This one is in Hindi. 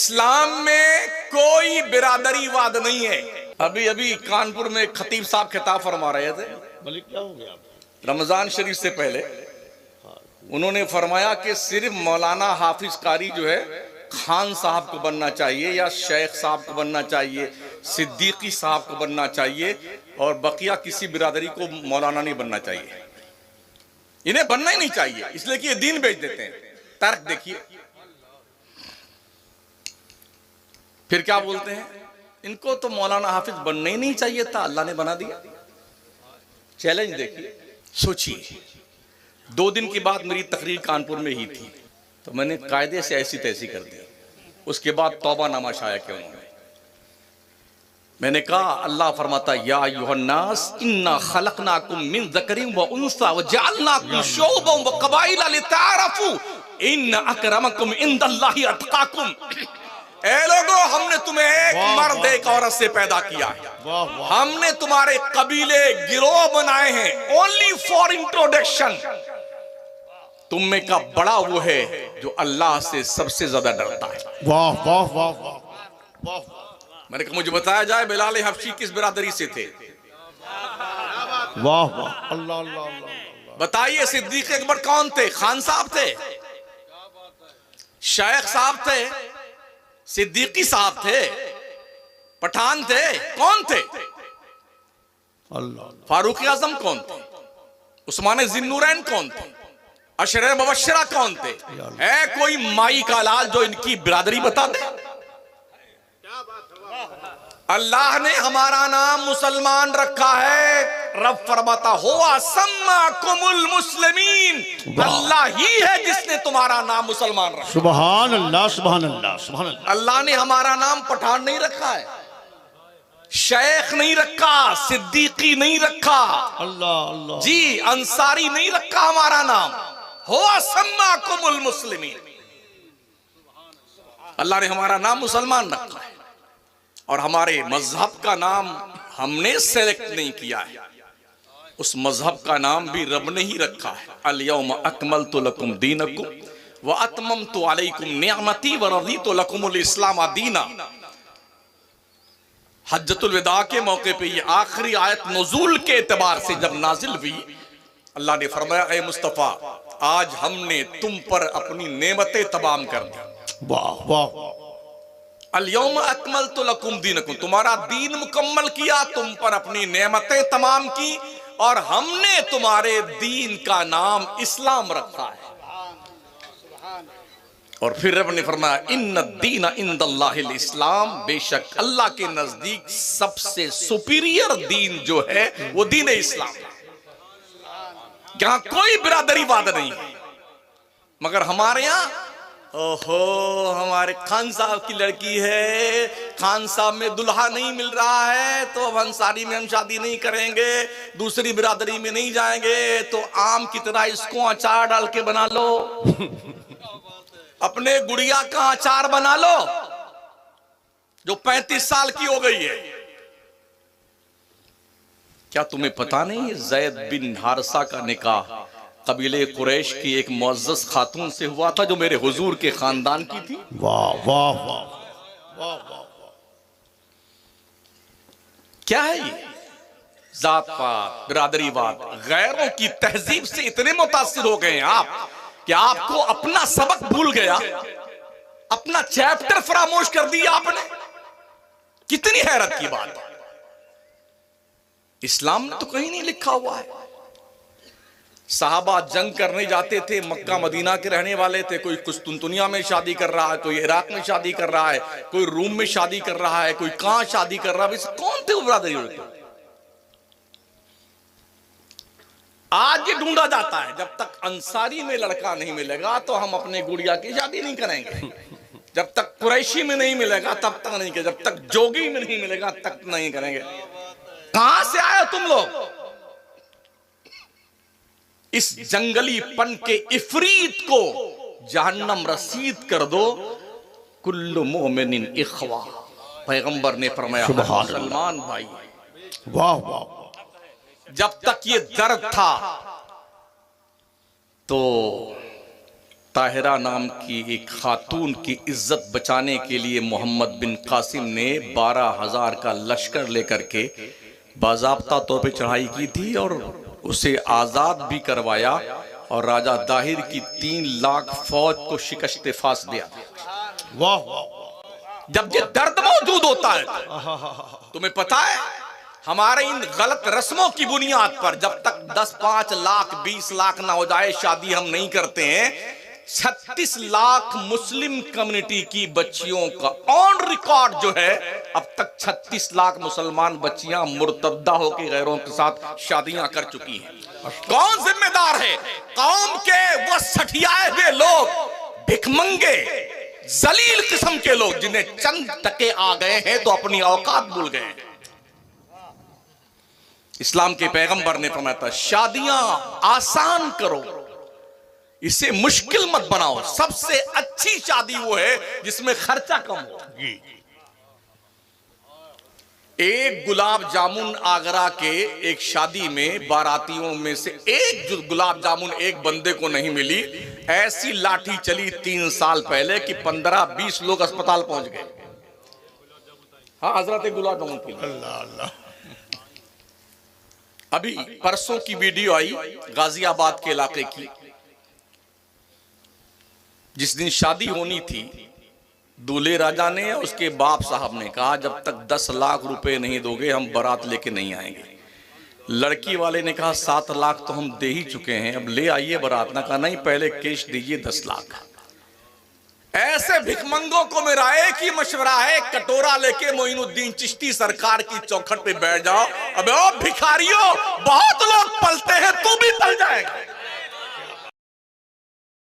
इस्लाम में कोई बिरादरीवाद नहीं है। अभी अभी कानपुर में खतीब साहब खिताब फरमा रहे थे, बोले क्या हो गया? रमजान शरीफ से पहले उन्होंने फरमाया कि सिर्फ मौलाना हाफिज कारी जो है खान साहब को बनना चाहिए या शेख साहब को बनना चाहिए, सिद्दीकी साहब को बनना चाहिए और बकिया किसी बिरादरी को मौलाना नहीं बनना चाहिए। इन्हें बनना ही नहीं चाहिए इसलिए कि ये दीन बेच देते हैं। तर्क देखिए, फिर क्या बोलते हैं, इनको तो मौलाना हाफिज बनना ही नहीं चाहिए था, अल्लाह ने बना दिया। चैलेंज देखिए, सोचिए। 2 दिन के बाद मेरी तकरीर कानपुर में ही थी तो मैंने कायदे से ऐसी तैसी कर दी। उसके बाद तौबा नामा शाया किया उन्होंने। मैंने कहा अल्लाह फरमाता या अय्युहन्नास इन्ना खलकनाकुम मिन ज़करिन व उन्सा व जअलनाकुम शुअबन व क़बाइला लिताअरफू इन्न अकरमकुम इंदल्लाहि अत्क़ाकुम। ए लोगो, हमने तुम्हें एक मर्द एक औरत से पैदा किया है। हमने तुम्हारे कबीले गिरोह बनाए हैं ओनली फॉर इंट्रोडक्शन। तुम में का बड़ा वो है जो अल्लाह से सबसे ज्यादा डरता है। वाह वाह वाह वाह वाह। मैंने कहा मुझे बताया जाए बिलाल हबशी किस बिरादरी से थे। वाह वाह, अल्लाह अल्लाह अल्लाह। बताइए, सिद्दीक अकबर कौन थे? खान साहब थे, शेख साहब थे, सिद्दीकी साहब थे, पठान थे, कौन थे? अल्लाह। फारूक आजम कौन थे? उस्मान जिन्नूरैन कौन थे? अशरे मुबश्शिरा कौन थे? है कोई माई का लाल जो इनकी बिरादरी बता दे? अल्लाह ने हमारा नाम मुसलमान रखा है। रब फरमाता हो सम्माकुमुल मुस्लिमीन। अल्लाह ही है जिसने तुम्हारा नाम मुसलमान रखा। सुभान अल्लाह सुभान अल्लाह सुभान अल्लाह। अल्लाह ने हमारा नाम पठान नहीं रखा है, शेख नहीं रखा, सिद्दीकी नहीं रखा, अल्लाह अल्लाह जी अंसारी नहीं रखा हमारा नाम। हो सम्माकुमुल मुस्लिमीन। अल्लाह ने हमारा नाम मुसलमान रखा है और हमारे मजहब का नाम हमने सेलेक्ट नहीं किया है, उस मजहब का नाम भी रब ने ही रखा है। अल यौम अकमलतु लकुम दीनकुम व अतममतु अलैकुम निअमती व रज़ीतु लकुमुल इस्लाम दीना। हज्जतुल विदा के मौके पे ये आखिरी आयत नुज़ूल के एतबार से जब नाजिल हुई, अल्लाह ने फरमाया ए मुस्तफा, आज हमने तुम पर अपनी नेमतें तमाम कर दी। वाह वाह। अल यौम अकमलतु लकुम दीनकुम, तुम्हारा दीन मुकम्मल किया, तुम पर अपनी नेमतें तमाम की और हमने तुम्हारे दीन का नाम इस्लाम रखा है। और फिर रब ने फरमाया इन्न दीन इंदल्लाहिल इस्लाम, बेशक अल्लाह के नजदीक सबसे सुपीरियर दीन जो है वो दीन इस्लाम है। यहां कोई बिरादरीवाद नहीं है। मगर हमारे यहां ओहो, हमारे खान साहब की लड़की है, खान साहब में दुल्हा नहीं मिल रहा है तो अब अंसारी में हम शादी नहीं करेंगे, दूसरी बिरादरी में नहीं जाएंगे तो आम की तरह इसको अचार डाल के बना लो, अपने गुड़िया का अचार बना लो जो 35 साल की हो गई है। क्या तुम्हें पता नहीं ज़ैद बिन हारिसा का निकाह कबीले कुरैश की एक मुअज़्ज़ज़ खातून से हुआ था जो मेरे हुजूर के खानदान की थी। वाह वाह वाह वाह वाह। क्या है ये? जात पात, बिरादरीवाद, गैरों की तहजीब से इतने मुतासिर हो गए हैं आप कि आपको अपना सबक भूल गया, अपना चैप्टर फरामोश कर दिया आपने। कितनी हैरत की बात है। इस्लाम में तो कहीं नहीं लिखा हुआ है। साहबा जंग करने जाते थे, मक्का मदीना के रहने वाले थे, कोई कुस्तुनतुनिया में शादी कर रहा है, कोई इराक में शादी कर रहा है, कोई रूम में शादी कर रहा है, कोई कहां शादी कर रहा है। कौन थे वो बिरादरी होते? आज ये ढूंढा जाता है जब तक अंसारी में लड़का नहीं मिलेगा तो हम अपने गुड़िया की शादी नहीं करेंगे, जब तक कुरैशी में नहीं मिलेगा तब तक नहीं करेंगे, जब तक जोगी में नहीं मिलेगा तक नहीं करेंगे। कहां से आए तुम लोग? इस जंगलीपन के इफरीत को जहन्नम रसीद कर दो। कुल्लु मोमिनिन इख्वा, पैगंबर ने फरमाया मुसलमान भाई। वाह वाह। जब तक ये दर्द था तो ताहिरा नाम की एक खातून की इज्जत बचाने के लिए मोहम्मद बिन कासिम ने 12,000 का लश्कर लेकर के बाज़ाब्ता तौर पे चढ़ाई की थी और उसे आज़ाद भी करवाया और राजा दाहिर की 3 लाख फौज को शिकस्त फास दिया। वाह वाह। जब ये दर्द मौजूद होता है, तुम्हें पता है हमारे इन गलत रस्मों की बुनियाद पर जब तक 10, 5 लाख 20 लाख ना हो जाए शादी हम नहीं करते हैं। 36 लाख मुस्लिम कम्युनिटी की बच्चियों का ऑन रिकॉर्ड जो है, अब तक 36 लाख मुसलमान बच्चियां मुर्तद्दा होकर गैरों के साथ शादियां कर चुकी हैं। कौन जिम्मेदार है? कौम के वो सठियाए हुए लोग, भिखमंगे, जलील किस्म के लोग जिन्हें चंद टके आ गए हैं तो अपनी औकात भूल गए हैं। इस्लाम के पैगंबर ने फरमाया था शादियां आसान करो, इसे मुश्किल मत बनाओ। सबसे अच्छी शादी वो है जिसमें खर्चा कम हो। एक गुलाब जामुन आगरा के एक शादी में बारातियों में से एक जो गुलाब जामुन एक बंदे को नहीं मिली, ऐसी लाठी चली 3 साल पहले कि 15-20 लोग अस्पताल पहुंच गए। हाँ हजरत एक गुलाब जामुन की। अल्लाह अल्लाह। अभी परसों की वीडियो आई गाजियाबाद के इलाके की, जिस दिन शादी होनी थी दूल्हे राजा ने उसके बाप साहब ने कहा जब तक 10 लाख रुपए नहीं दोगे हम बारात लेके नहीं आएंगे। लड़की वाले ने कहा 7 लाख तो हम दे ही चुके हैं, अब ले आइए बारात। ना कहा नहीं पहले कैश दीजिए 10 लाख। ऐसे भिखमंगों को मेरा एक ही मशवरा है, कटोरा लेके मोइनुद्दीन चिश्ती सरकार की चौखट पे बैठ जाओ। अबे ओ भिखारियों, बहुत लोग पलते हैं, तू भी पल जाएगा।